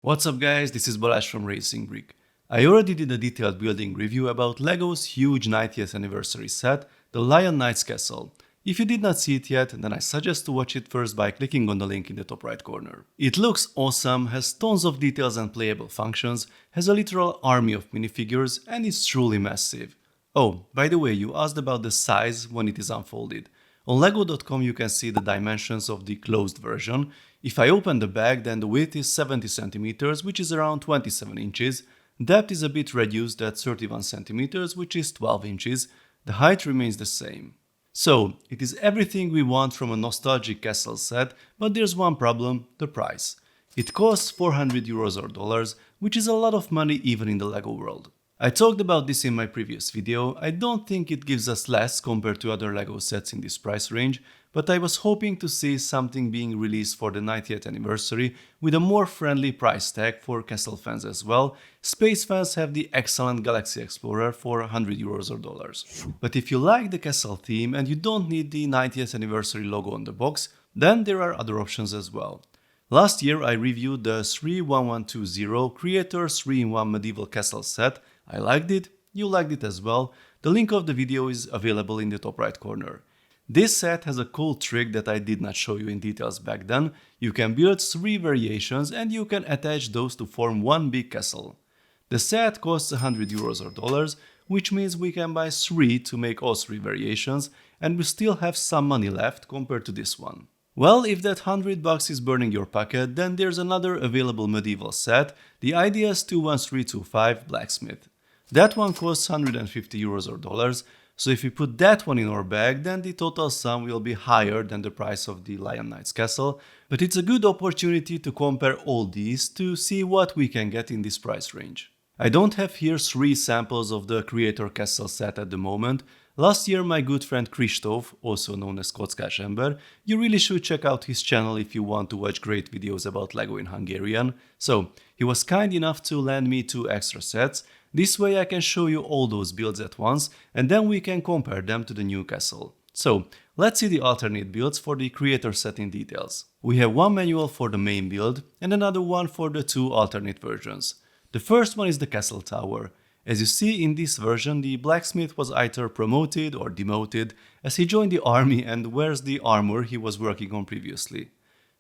What's up guys, this is Balázs from Racing Brick. I already did a detailed building review about LEGO's huge 90th anniversary set, the Lion Knight's Castle. If you did not see it yet, then I suggest to watch it first by clicking on the link in the top right corner. It looks awesome, has tons of details and playable functions, has a literal army of minifigures, and is truly massive. Oh, by the way, you asked about the size when it is unfolded. On lego.com you can see the dimensions of the closed version. If I open the bag, then the width is 70 cm, which is around 27 inches. Depth is a bit reduced at 31 cm, which is 12 inches. The height remains the same. So, it is everything we want from a nostalgic castle set, but there's one problem, the price. It costs 400 euros or dollars, which is a lot of money even in the LEGO world. I talked about this in my previous video. I don't think it gives us less compared to other LEGO sets in this price range, but I was hoping to see something being released for the 90th anniversary with a more friendly price tag for castle fans as well. Space fans have the excellent Galaxy Explorer for 100 euros or dollars. But if you like the castle theme and you don't need the 90th anniversary logo on the box, then there are other options as well. Last year I reviewed the 31120 Creator 3-in-1 Medieval Castle set. I liked it, you liked it as well. The link of the video is available in the top right corner. This set has a cool trick that I did not show you in details back then. You can build 3 variations and you can attach those to form one big castle. The set costs 100 euros or dollars, which means we can buy 3 to make all 3 variations, and we still have some money left compared to this one. Well, if that $100 is burning your pocket, then there's another available medieval set, the Ideas 21325 Blacksmith. That one costs 150 euros or dollars, so if we put that one in our bag, then the total sum will be higher than the price of the Lion Knight's Castle, but it's a good opportunity to compare all these to see what we can get in this price range. I don't have here 3 samples of the Creator Castle set at the moment. Last year my good friend Kristóf, also known as Kockás Ember, you really should check out his channel if you want to watch great videos about LEGO in Hungarian. So, he was kind enough to lend me 2 extra sets. This way I can show you all those builds at once, and then we can compare them to the new castle. So, let's see the alternate builds for the Creator set in details. We have one manual for the main build and another one for the 2 alternate versions. The first one is the castle tower. As you see in this version, the blacksmith was either promoted or demoted as he joined the army and wears the armor he was working on previously.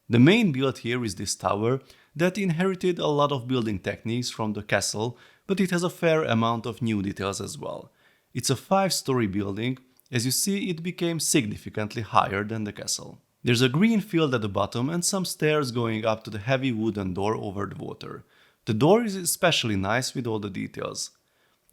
The main build here is this tower that inherited a lot of building techniques from the castle, but it has a fair amount of new details as well. It's a 5-story building. As you see, it became significantly higher than the castle. There's a green field at the bottom and some stairs going up to the heavy wooden door over the water. The door is especially nice with all the details.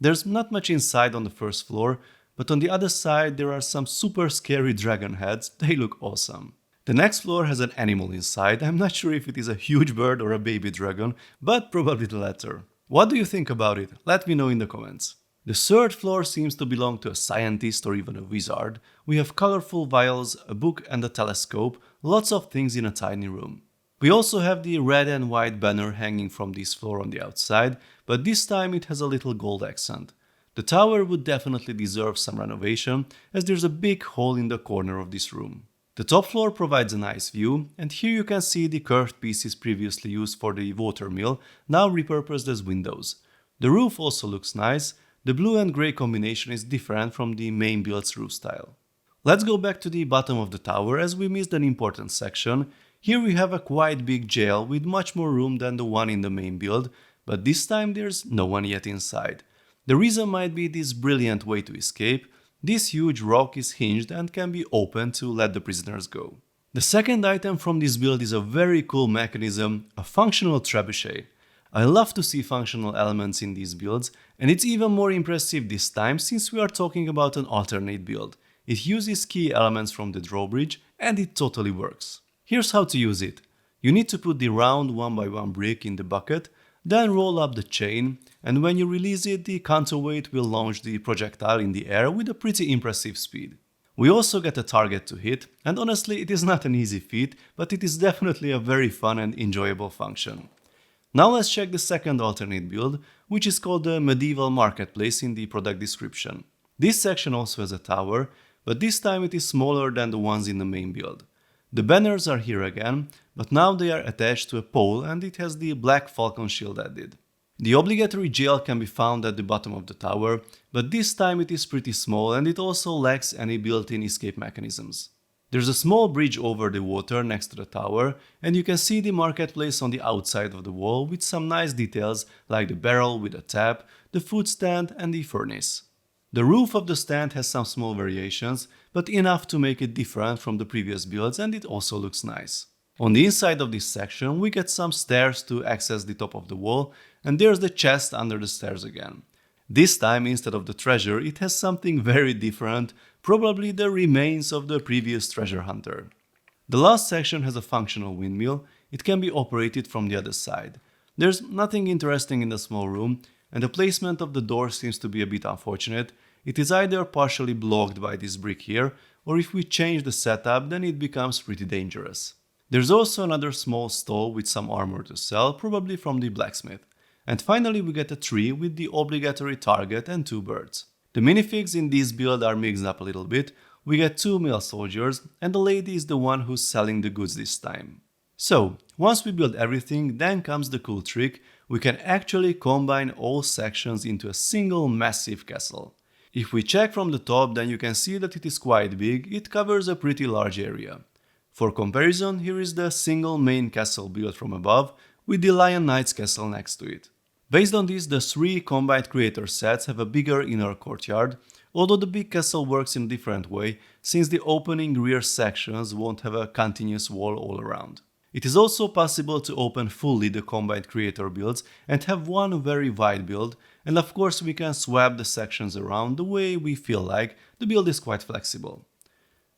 There's not much inside on the first floor, but on the other side there are some super scary dragon heads. They look awesome. The next floor has an animal inside. I'm not sure if it is a huge bird or a baby dragon, but probably the latter. What do you think about it? Let me know in the comments. The third floor seems to belong to a scientist or even a wizard. We have colorful vials, a book and a telescope, lots of things in a tiny room. We also have the red and white banner hanging from this floor on the outside, but this time it has a little gold accent. The tower would definitely deserve some renovation, as there's a big hole in the corner of this room. The top floor provides a nice view, and here you can see the curved pieces previously used for the water mill, now repurposed as windows. The roof also looks nice. The blue and grey combination is different from the main build's roof style. Let's go back to the bottom of the tower as we missed an important section. Here we have a quite big jail with much more room than the one in the main build, but this time there's no one yet inside. The reason might be this brilliant way to escape. This huge rock is hinged and can be opened to let the prisoners go. The second item from this build is a very cool mechanism, a functional trebuchet. I love to see functional elements in these builds, and it's even more impressive this time since we are talking about an alternate build. It uses key elements from the drawbridge and it totally works. Here's how to use it. You need to put the round 1x1 brick in the bucket, then roll up the chain, and when you release it, the counterweight will launch the projectile in the air with a pretty impressive speed. We also get a target to hit, and honestly it is not an easy feat, but it is definitely a very fun and enjoyable function. Now let's check the second alternate build, which is called the Medieval Marketplace in the product description. This section also has a tower, but this time it is smaller than the ones in the main build. The banners are here again, but now they are attached to a pole and it has the Black Falcon shield added. The obligatory jail can be found at the bottom of the tower, but this time it is pretty small and it also lacks any built-in escape mechanisms. There's a small bridge over the water next to the tower, and you can see the marketplace on the outside of the wall with some nice details like the barrel with a tap, the food stand and the furnace. The roof of the stand has some small variations, but enough to make it different from the previous builds, and it also looks nice. On the inside of this section we get some stairs to access the top of the wall, and there's the chest under the stairs again. This time, instead of the treasure, it has something very different, probably the remains of the previous treasure hunter. The last section has a functional windmill. It can be operated from the other side. There's nothing interesting in the small room, and the placement of the door seems to be a bit unfortunate. It is either partially blocked by this brick here, or if we change the setup, then it becomes pretty dangerous. There's also another small stall with some armor to sell, probably from the blacksmith. And finally we get a tree with the obligatory target and 2 birds. The minifigs in this build are mixed up a little bit. We get 2 male soldiers, and the lady is the one who's selling the goods this time. So, once we build everything, then comes the cool trick. We can actually combine all sections into a single massive castle. If we check from the top, then you can see that it is quite big. It covers a pretty large area. For comparison, here is the single main castle built from above, with the Lion Knight's castle next to it. Based on this, the 3 combined creator sets have a bigger inner courtyard, although the big castle works in a different way, since the opening rear sections won't have a continuous wall all around. It is also possible to open fully the combined creator builds and have one very wide build, and of course we can swap the sections around the way we feel like. The build is quite flexible.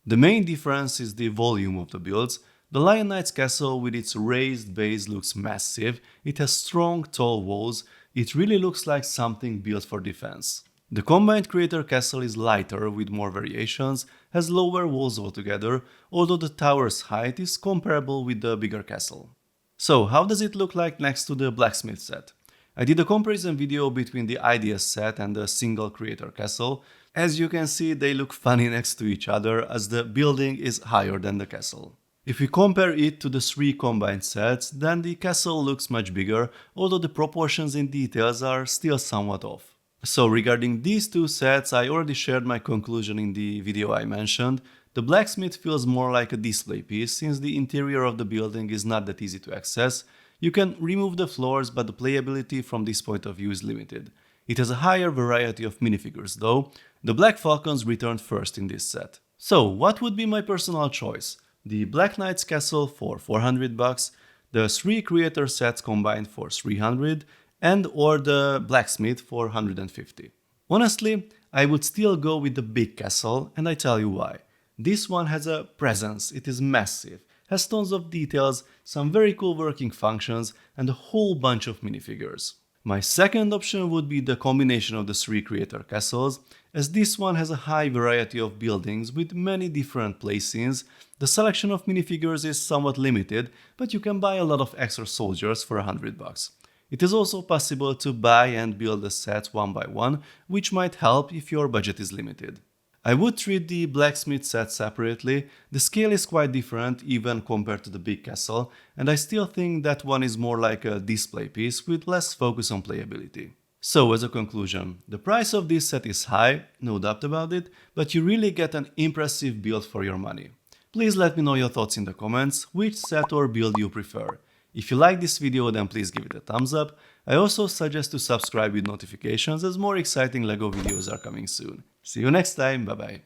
The main difference is the volume of the builds. The Lion Knight's castle with its raised base looks massive. It has strong, tall walls. It really looks like something built for defense. The combined creator castle is lighter with more variations, has lower walls altogether, although the tower's height is comparable with the bigger castle. So, how does it look like next to the blacksmith set? I did a comparison video between the IDS set and the single creator castle. As you can see, they look funny next to each other as the building is higher than the castle. If we compare it to the 3 combined sets, then the castle looks much bigger, although the proportions in details are still somewhat off. So regarding these 2 sets, I already shared my conclusion in the video I mentioned. The blacksmith feels more like a display piece, since the interior of the building is not that easy to access. You can remove the floors, but the playability from this point of view is limited. It has a higher variety of minifigures though. The Black Falcons returned first in this set. So what would be my personal choice? The Black Knight's castle for $400, the 3 creator sets combined for $300, and or the blacksmith for $150. Honestly, I would still go with the big castle, and I tell you why. This one has a presence, it is massive, has tons of details, some very cool working functions, and a whole bunch of minifigures. My second option would be the combination of the 3 creator castles, as this one has a high variety of buildings with many different placings. The selection of minifigures is somewhat limited, but you can buy a lot of extra soldiers for $100. It is also possible to buy and build the sets one by one, which might help if your budget is limited. I would treat the blacksmith set separately. The scale is quite different even compared to the big castle, and I still think that one is more like a display piece with less focus on playability. So as a conclusion, the price of this set is high, no doubt about it, but you really get an impressive build for your money. Please let me know your thoughts in the comments, which set or build you prefer. If you like this video, then please give it a thumbs up. I also suggest to subscribe with notifications as more exciting LEGO videos are coming soon. See you next time, bye bye.